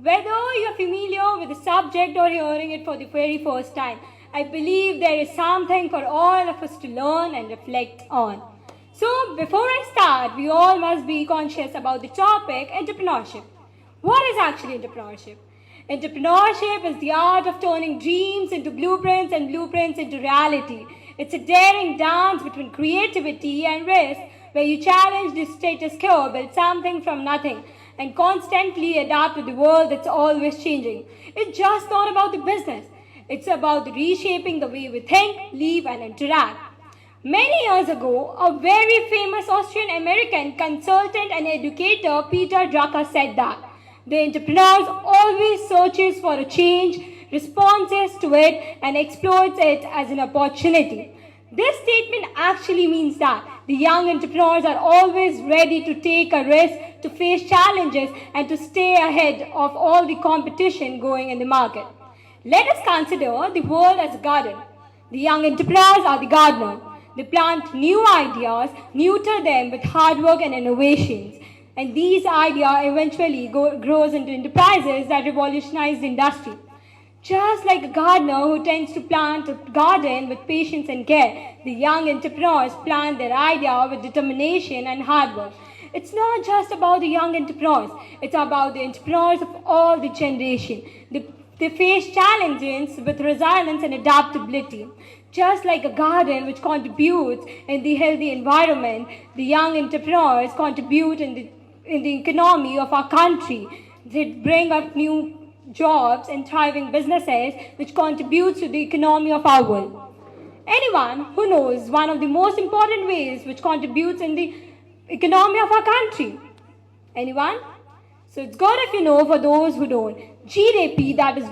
Whether you're familiar with the subject or hearing it for the very first time, I believe there is something for all of us to learn and reflect on. So, before I start, we all must be conscious about the topic entrepreneurship. What is actually entrepreneurship? Entrepreneurship is the art of turning dreams into blueprints and blueprints into reality. It's a daring dance between creativity and risk where you challenge the status quo, build something from nothing, and constantly adapt to the world that's always changing. It's just not about the business. It's about reshaping the way we think, live, and interact. Many years ago, a very famous Austrian American consultant and educator, Peter Drucker, said that the entrepreneur always searches for a change, responds to it, and exploits it as an opportunity. This statement actually means that the young entrepreneurs are always ready to take a risk, to face challenges, and to stay ahead of all the competition going in the market. Let us consider the world as a garden. The young entrepreneurs are the gardener. They plant new ideas, nurture them with hard work and innovations. And these ideas eventually grows into enterprises that revolutionize the industry. Just like a gardener who tends to plant a garden with patience and care, the young entrepreneurs plant their idea with determination and hard work. It's not just about the young entrepreneurs, it's about the entrepreneurs of all the generation. They face challenges with resilience and adaptability. Just like a garden which contributes in the healthy environment, the young entrepreneurs contribute in the economy of our country. They bring up new jobs and thriving businesses which contributes to the economy of our world. Anyone who knows one of the most important ways which contributes in the economy of our country? Anyone? So it's good if you know. For those who don't, GDP, that is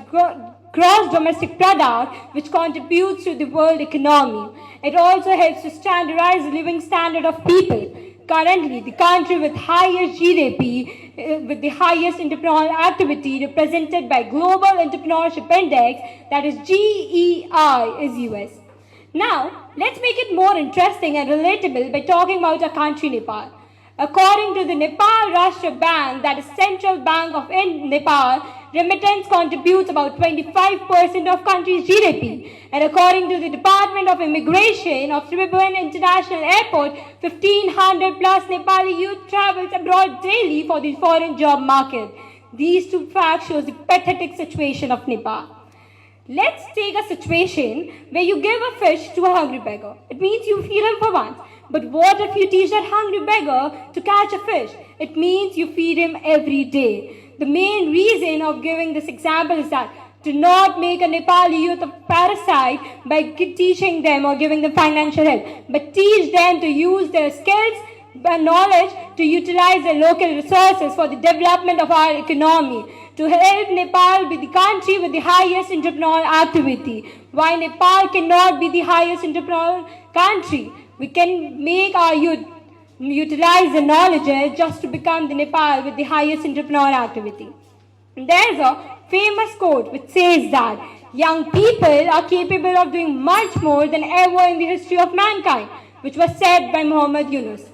gross domestic product, which contributes to the world economy. It also helps to standardize the living standard of people. Currently, the country with highest GDP, with the highest entrepreneurial activity represented by Global Entrepreneurship Index, that is GEI, is US. Now, let's make it more interesting and relatable by talking about our country, Nepal. According to the Nepal Rashtra Bank, that is Central Bank of Nepal, remittance contributes about 25% of country's GDP. And according to the Department of Immigration of Tribhuvan International Airport, 1,500 plus Nepali youth travels abroad daily for the foreign job market. These two facts show the pathetic situation of Nepal. Let's take a situation where you give a fish to a hungry beggar. It means you feed him for once. But what if you teach that hungry beggar to catch a fish? It means you feed him every day. The main reason of giving this example is that do not make a Nepali youth a parasite by teaching them or giving them financial help, but teach them to use their skills and knowledge to utilize their local resources for the development of our economy, to help Nepal be the country with the highest entrepreneurial activity. Why Nepal cannot be the highest entrepreneurial country? We can make our youth utilize the knowledge just to become the Nepal with the highest entrepreneurial activity. And there's a famous quote which says that young people are capable of doing much more than ever in the history of mankind, which was said by Muhammad Yunus.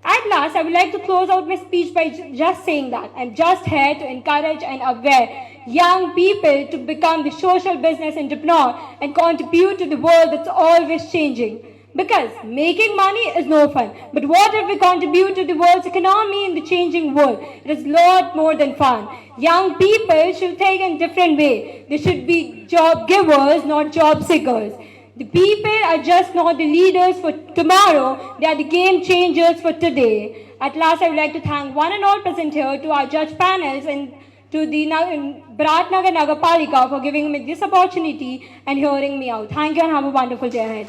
At last, I would like to close out my speech by just saying that I'm just here to encourage and aware young people to become the social business entrepreneur and contribute to the world that's always changing. Because making money is no fun. But what if we contribute to the world's economy in the changing world? It is a lot more than fun. Young people should think in a different way. They should be job givers, not job seekers. The people are just not the leaders for tomorrow. They are the game changers for today. At last, I would like to thank one and all present here, to our judge panels and to the Biratnagar Nagarpalika for giving me this opportunity and hearing me out. Thank you and have a wonderful day ahead.